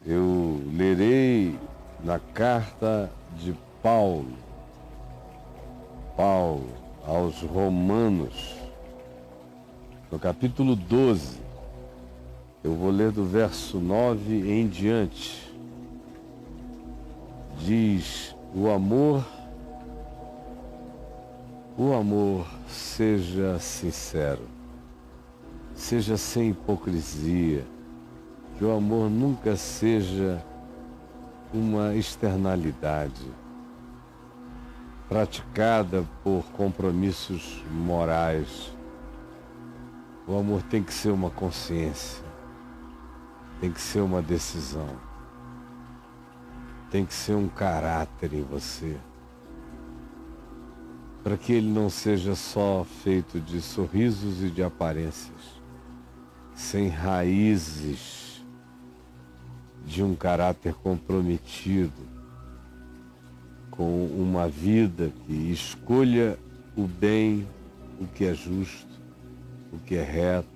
Eu lerei na carta de Paulo aos Romanos, no capítulo 12. Eu vou ler do verso 9 em diante. Diz: o amor seja sincero, seja sem hipocrisia, que o amor nunca seja uma externalidade praticada por compromissos morais. O amor tem que ser uma consciência, tem que ser uma decisão, tem que ser um caráter em você, para que ele não seja só feito de sorrisos e de aparências, sem raízes de um caráter comprometido com uma vida que escolha o bem, o que é justo, o que é reto,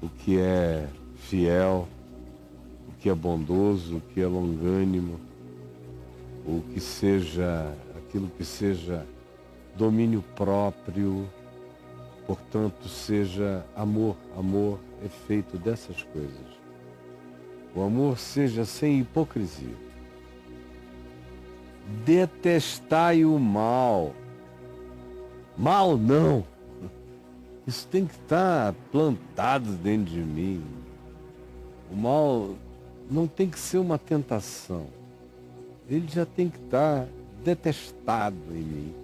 o que é fiel, o que é bondoso, o que é longânimo, o que seja aquilo que seja domínio próprio, portanto seja amor. Amor é feito dessas coisas. O amor seja sem hipocrisia. Detestai o mal. Mal não. Isso tem que estar plantado dentro de mim. O mal não tem que ser uma tentação. Ele já tem que estar detestado em mim.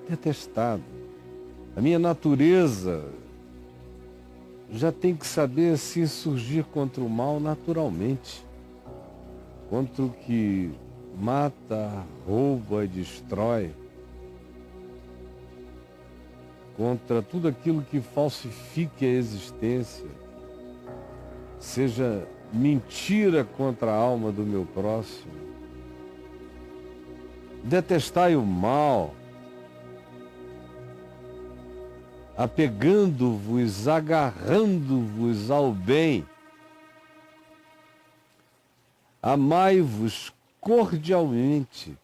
Detestado. A minha natureza já tem que saber se insurgir contra o mal naturalmente. Contra o que mata, rouba e destrói. Contra tudo aquilo que falsifique a existência. Seja mentira contra a alma do meu próximo. Detestai o mal, apegando-vos, agarrando-vos ao bem. Amai-vos cordialmente,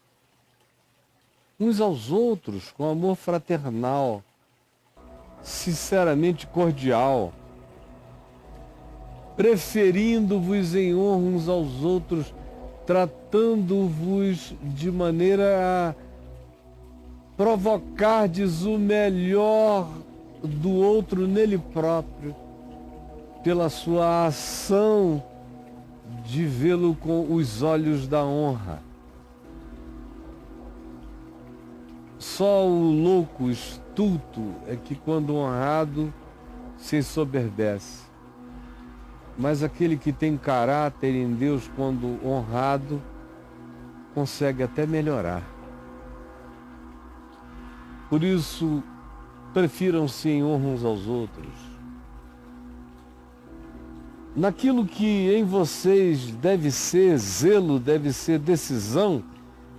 uns aos outros, com amor fraternal, sinceramente cordial, preferindo-vos em honra uns aos outros, tratando-vos de maneira a provocardes o melhor do outro nele próprio, pela sua ação de vê-lo com os olhos da honra. Só o louco estulto é que, quando honrado, se ensoberbece. Mas aquele que tem caráter em Deus, quando honrado, consegue até melhorar. Por isso, prefiram-se em honra uns aos outros. Naquilo que em vocês deve ser zelo, deve ser decisão,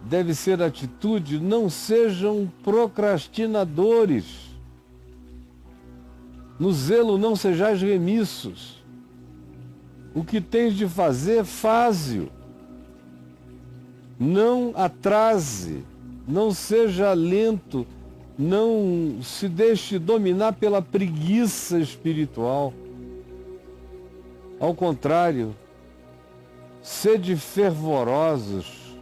deve ser atitude, não sejam procrastinadores. No zelo não sejais remissos. O que tens de fazer, faze-o. Não atrase, não seja lento, não se deixe dominar pela preguiça espiritual. Ao contrário, sede fervorosos,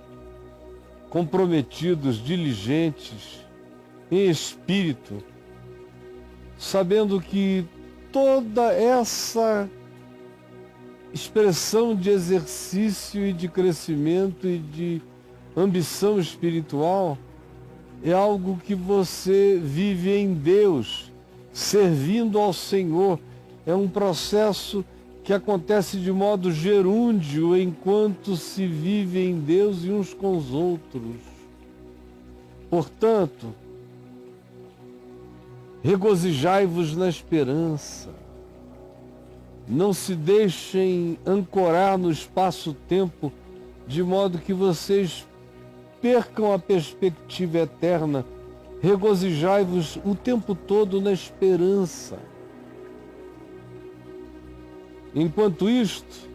comprometidos, diligentes, em espírito, sabendo que toda essa expressão de exercício e de crescimento e de ambição espiritual é algo que você vive em Deus, servindo ao Senhor. É um processo que acontece de modo gerúndio enquanto se vive em Deus e uns com os outros. Portanto, regozijai-vos na esperança. Não se deixem ancorar no espaço-tempo, de modo que vocês percam a perspectiva eterna. Regozijai-vos o tempo todo na esperança. Enquanto isto,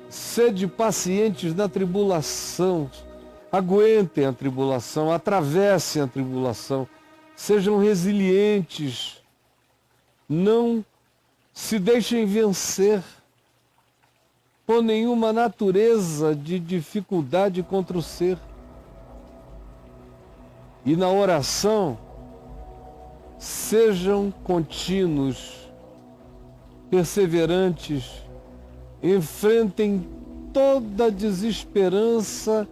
sede pacientes na tribulação, aguentem a tribulação, atravessem a tribulação, sejam resilientes, não se deixem vencer por nenhuma natureza de dificuldade contra o ser. E na oração, sejam contínuos, perseverantes, enfrentem toda desesperança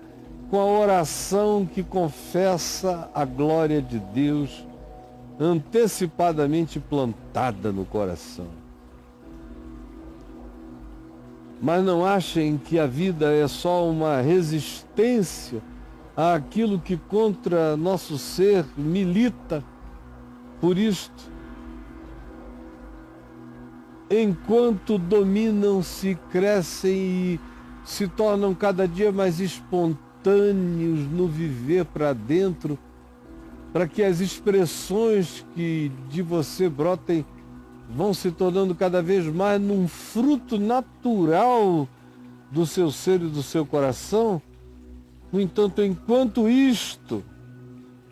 com a oração que confessa a glória de Deus antecipadamente plantada no coração. Mas não achem que a vida é só uma resistência àquilo que contra nosso ser milita. Por isto, enquanto dominam-se, crescem e se tornam cada dia mais espontâneos no viver para dentro, para que as expressões que de você brotem vão se tornando cada vez mais num fruto natural do seu ser e do seu coração. No entanto, enquanto isto,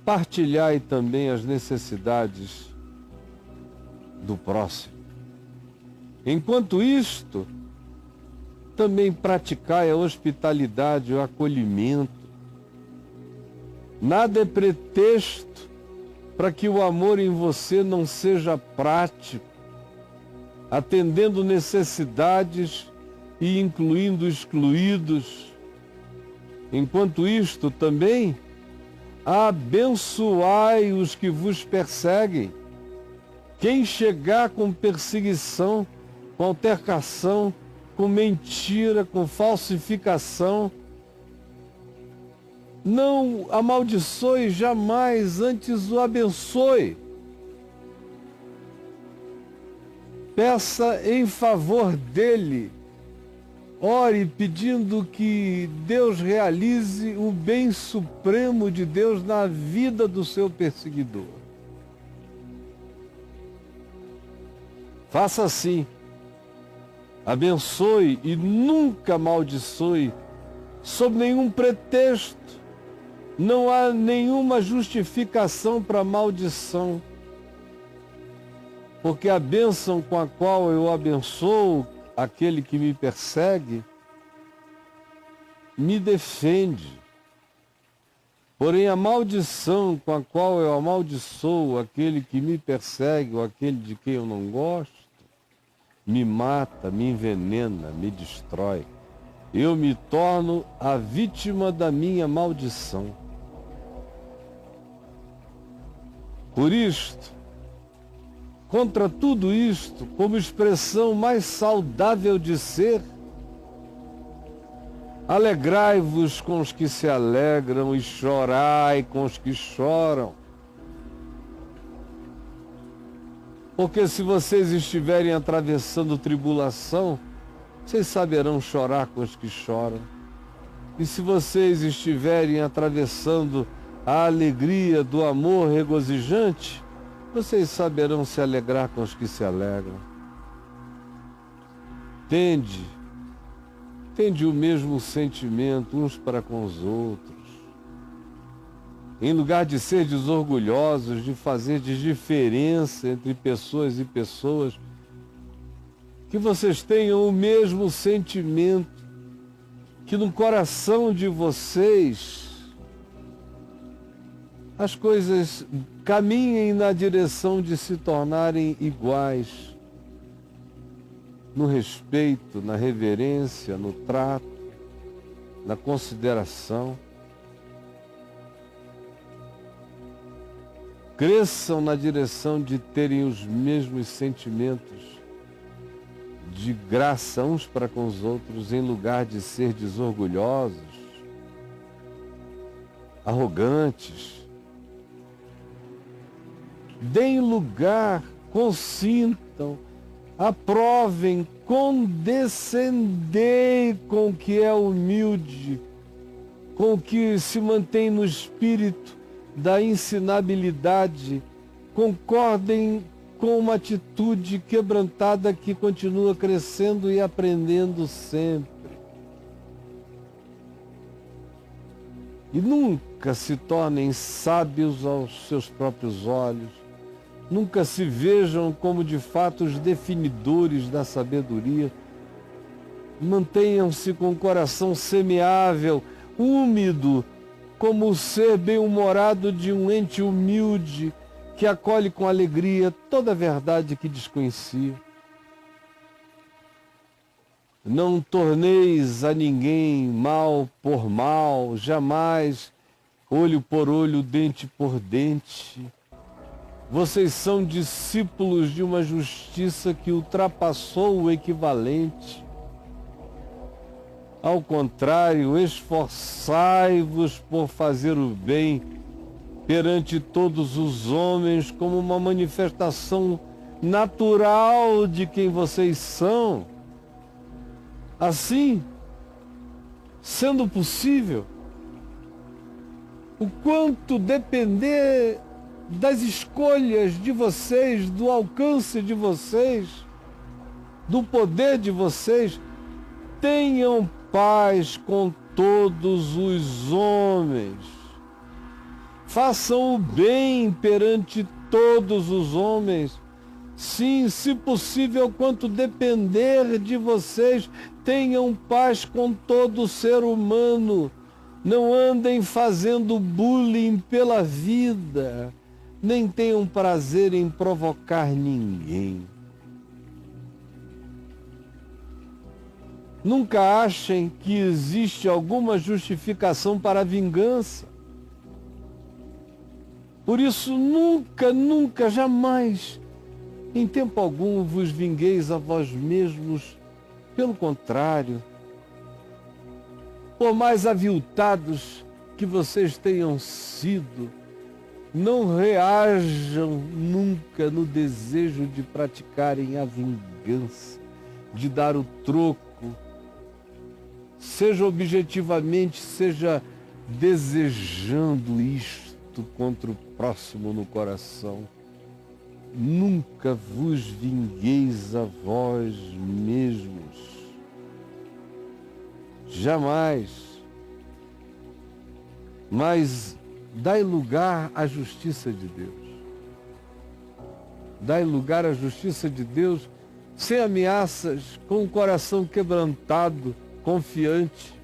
partilhai também as necessidades do próximo. Enquanto isto, também praticai a hospitalidade, o acolhimento. Nada é pretexto para que o amor em você não seja prático, atendendo necessidades e incluindo excluídos. Enquanto isto, também abençoai os que vos perseguem. Quem chegar com perseguição, com altercação, com mentira, com falsificação, não amaldiçoe jamais, antes o abençoe. Peça em favor dele. Ore pedindo que Deus realize o bem supremo de Deus na vida do seu perseguidor. Faça assim. Abençoe e nunca amaldiçoe, sob nenhum pretexto. Não há nenhuma justificação para a maldição. Porque a bênção com a qual eu abençoo aquele que me persegue, me defende. Porém, a maldição com a qual eu amaldiçoo aquele que me persegue ou aquele de quem eu não gosto, me mata, me envenena, me destrói. Eu me torno a vítima da minha maldição. Por isto, contra tudo isto, como expressão mais saudável de ser, alegrai-vos com os que se alegram e chorai com os que choram. Porque se vocês estiverem atravessando tribulação, vocês saberão chorar com os que choram. E se vocês estiverem atravessando a alegria do amor regozijante, vocês saberão se alegrar com os que se alegram. Tende o mesmo sentimento uns para com os outros. Em lugar de ser desorgulhosos, de fazer diferença entre pessoas e pessoas, que vocês tenham o mesmo sentimento, que no coração de vocês as coisas caminhem na direção de se tornarem iguais, no respeito, na reverência, no trato, na consideração. Cresçam na direção de terem os mesmos sentimentos de graça uns para com os outros, em lugar de ser desorgulhosos, arrogantes. Deem lugar, consintam, aprovem, condescendei com o que é humilde, com o que se mantém no espírito da ensinabilidade, concordem com uma atitude quebrantada que continua crescendo e aprendendo sempre. E nunca se tornem sábios aos seus próprios olhos, nunca se vejam como de fato os definidores da sabedoria. Mantenham-se com o coração semeável, úmido, como o ser bem-humorado de um ente humilde que acolhe com alegria toda a verdade que desconhecia. Não torneis a ninguém mal por mal, jamais, olho por olho, dente por dente. Vocês são discípulos de uma justiça que ultrapassou o equivalente. Ao contrário, esforçai-vos por fazer o bem perante todos os homens como uma manifestação natural de quem vocês são. Assim, sendo possível, o quanto depender das escolhas de vocês, do alcance de vocês, do poder de vocês, tenham paz com todos os homens. Façam o bem perante todos os homens. Sim, se possível, quanto depender de vocês, tenham paz com todo ser humano. Não andem fazendo bullying pela vida, nem tenham prazer em provocar ninguém. Nunca achem que existe alguma justificação para a vingança. Por isso, nunca, jamais, em tempo algum, vos vingueis a vós mesmos. Pelo contrário, por mais aviltados que vocês tenham sido, não reajam nunca no desejo de praticarem a vingança, de dar o troco, seja objetivamente, seja desejando isto contra o próximo no coração. Nunca vos vingueis a vós mesmos. Jamais. Mas dai lugar à justiça de Deus. Dai lugar à justiça de Deus sem ameaças, com o coração quebrantado, confiante.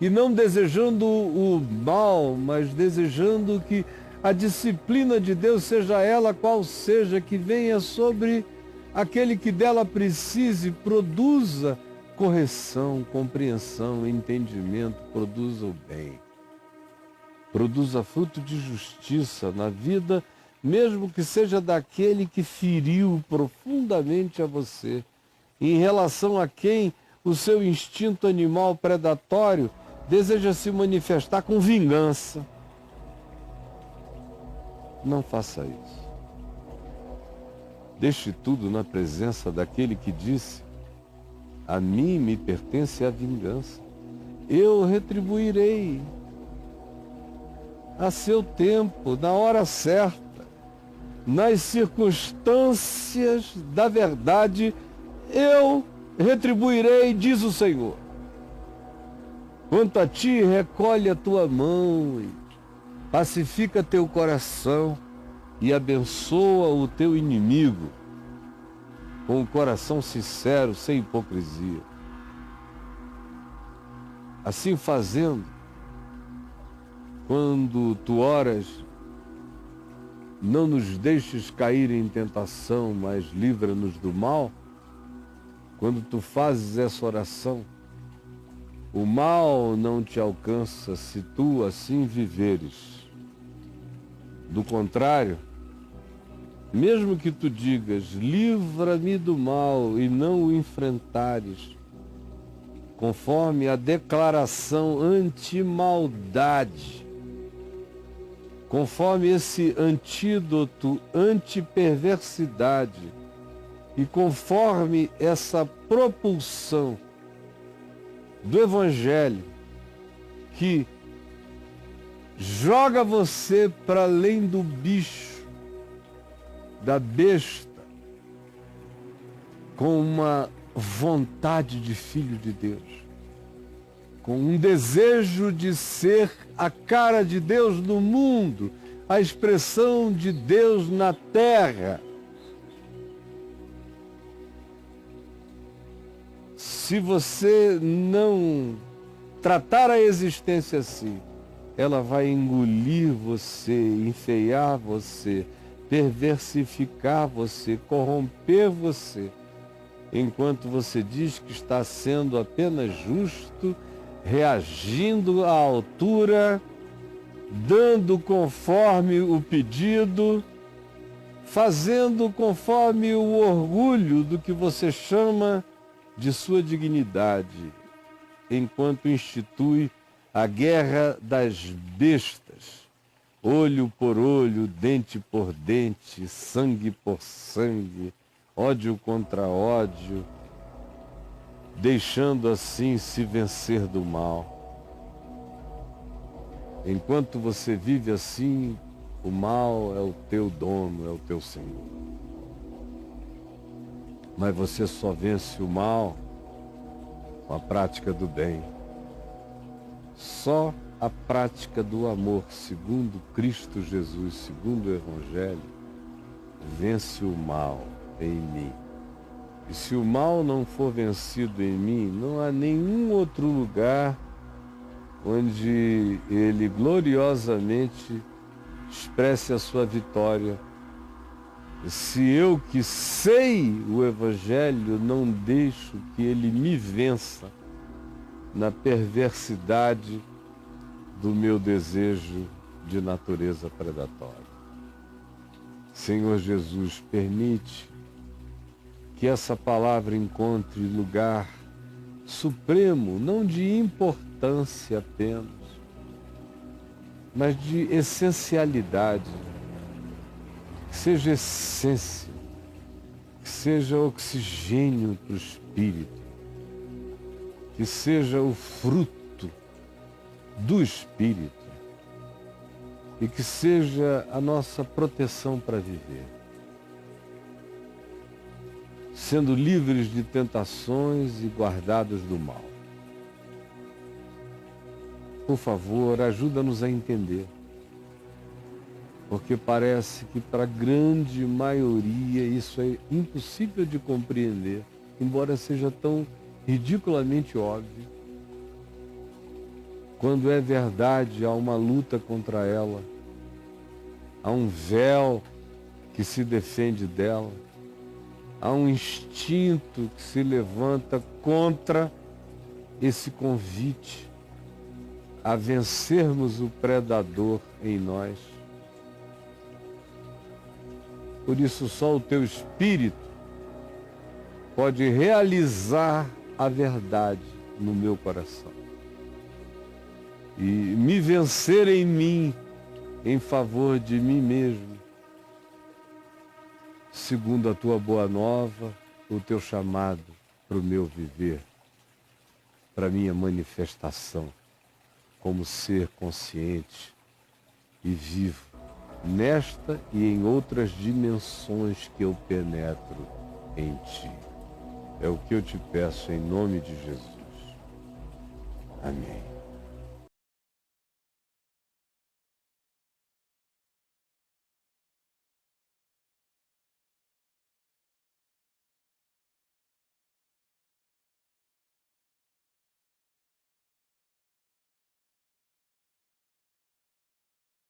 E não desejando o mal, mas desejando que a disciplina de Deus, seja ela qual seja, que venha sobre aquele que dela precise, produza correção, compreensão, entendimento, produza o bem. Produza fruto de justiça na vida, mesmo que seja daquele que feriu profundamente a você, em relação a quem o seu instinto animal predatório deseja se manifestar com vingança. Não faça isso. Deixe tudo na presença daquele que disse: a mim me pertence a vingança. Eu retribuirei a seu tempo, na hora certa, nas circunstâncias da verdade, eu retribuirei, diz o Senhor. Quanto a ti, recolhe a tua mão e pacifica teu coração e abençoa o teu inimigo com o coração sincero, sem hipocrisia. Assim fazendo, quando tu oras, não nos deixes cair em tentação, mas livra-nos do mal. Quando tu fazes essa oração, o mal não te alcança se tu assim viveres. Do contrário, mesmo que tu digas, livra-me do mal, e não o enfrentares, conforme a declaração anti-maldade, conforme esse antídoto anti-perversidade, e conforme essa propulsão do Evangelho que joga você para além do bicho, da besta com uma vontade de filho de Deus, com um desejo de ser a cara de Deus no mundo, a expressão de Deus na terra. Se você não tratar a existência assim, ela vai engolir você, enfeiar você, perversificar você, corromper você, enquanto você diz que está sendo apenas justo, reagindo à altura, dando conforme o pedido, fazendo conforme o orgulho do que você chama de sua dignidade, enquanto institui a guerra das bestas, olho por olho, dente por dente, sangue por sangue, ódio contra ódio, deixando assim se vencer do mal. Enquanto você vive assim, o mal é o teu dono, é o teu senhor. Mas você só vence o mal com a prática do bem. Só a prática do amor, segundo Cristo Jesus, segundo o Evangelho, vence o mal em mim. E se o mal não for vencido em mim, não há nenhum outro lugar onde ele gloriosamente expresse a sua vitória. Se eu que sei o Evangelho não deixo que ele me vença na perversidade do meu desejo de natureza predatória. Senhor Jesus, permite que essa palavra encontre lugar supremo, não de importância apenas, mas de essencialidade, que seja essência, que seja oxigênio para o espírito, que seja o fruto do espírito e que seja a nossa proteção para viver, sendo livres de tentações e guardados do mal. Por favor, ajuda-nos a entender, porque parece que para a grande maioria isso é impossível de compreender, embora seja tão ridiculamente óbvio. Quando é verdade, há uma luta contra ela, há um véu que se defende dela, há um instinto que se levanta contra esse convite a vencermos o predador em nós. Por isso, só o teu Espírito pode realizar a verdade no meu coração e me vencer em mim, em favor de mim mesmo, segundo a tua boa nova, o teu chamado para o meu viver, para a minha manifestação como ser consciente e vivo nesta e em outras dimensões que eu penetro em ti. É o que eu te peço em nome de Jesus. Amém.